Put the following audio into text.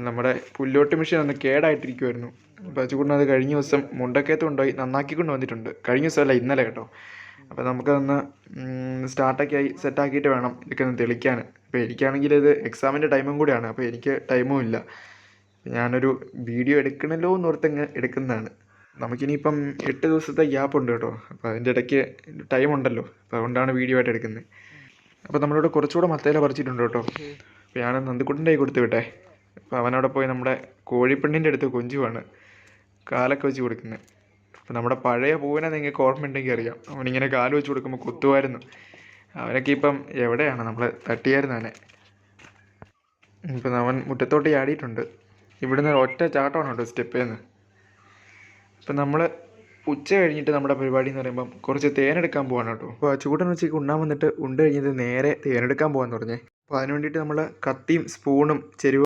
നമ്മുടെ പുല്ലോട്ട് മെഷീൻ ഒന്ന് കേടായിട്ടിരിക്കുമായിരുന്നു. അപ്പോൾ അച്ചുകൂട്ടൻ അത് കഴിഞ്ഞ ദിവസം മുണ്ടക്കയത്ത് കൊണ്ടുപോയി നന്നാക്കിക്കൊണ്ട് വന്നിട്ടുണ്ട്. കഴിഞ്ഞ ദിവസമല്ല, ഇന്നലെ കേട്ടോ. അപ്പോൾ നമുക്കതൊന്ന് സ്റ്റാർട്ടൊക്കെയായി സെറ്റാക്കിയിട്ട് വേണം ഇതൊക്കെ ഒന്ന് തെളിക്കാൻ. അപ്പോൾ എനിക്കാണെങ്കിൽ ഇത് എക്സാമിൻ്റെ ടൈമും കൂടിയാണ്, അപ്പോൾ എനിക്ക് ടൈമും ഇല്ല. ഞാനൊരു വീഡിയോ എടുക്കണമല്ലോ എന്നോർത്തങ്ങ് എടുക്കുന്നതാണ്. നമുക്കിനിയിപ്പം 8 ദിവസത്തെ ഗ്യാപ്പ് ഉണ്ട് കേട്ടോ. അപ്പോൾ അതിൻ്റെ ഇടയ്ക്ക് ടൈമുണ്ടല്ലോ, അപ്പോൾ അതുകൊണ്ടാണ് വീഡിയോ ആയിട്ട് എടുക്കുന്നത്. അപ്പോൾ നമ്മളിവിടെ കുറച്ചുകൂടെ മത്തേല പറിച്ചിട്ടുണ്ട് കേട്ടോ. അപ്പോൾ ഞാൻ നന്ദിക്കുട്ടൻ്റെ കൈ കൊടുത്ത് വിട്ടെ. അപ്പോൾ അവനവിടെ പോയി നമ്മുടെ കോഴിപ്പെണ്ണിൻ്റെ അടുത്ത് കൊഞ്ചുവാണ് കാലൊക്കെ വെച്ച് കൊടുക്കുന്നത്. അപ്പോൾ നമ്മുടെ പഴയ പൂവിനെ നിങ്ങൾക്ക് ഓർമ്മയുണ്ടെങ്കിൽ അറിയാം, അവനിങ്ങനെ കാല് വെച്ച് കൊടുക്കുമ്പോൾ കുത്തുമായിരുന്നു. അവനൊക്കെ ഇപ്പം എവിടെയാണ്, നമ്മൾ തട്ടിയായിരുന്നു അവനെ. ഇപ്പം അവൻ മുറ്റത്തോട്ട് ചാടിയിട്ടുണ്ട്. ഇവിടുന്ന് ഒറ്റ ചാട്ടമാണ് കേട്ടോ സ്റ്റെപ്പിൽ നിന്ന്. ഇപ്പം നമ്മൾ ഉച്ച കഴിഞ്ഞിട്ട് നമ്മുടെ പരിപാടി എന്ന് പറയുമ്പം കുറച്ച് തേനെടുക്കാൻ പോവാണ് കേട്ടോ. അപ്പോൾ ചൂടൻ ഉച്ചയ്ക്ക് ഉണ്ണാൻ വന്നിട്ട് ഉണ്ട് കഴിഞ്ഞിട്ട് നേരെ തേനെടുക്കാൻ പോകാമെന്ന് പറഞ്ഞേ. അപ്പോൾ അതിന് വേണ്ടിയിട്ട് നമ്മൾ കത്തിയും സ്പൂണും ചെരുവ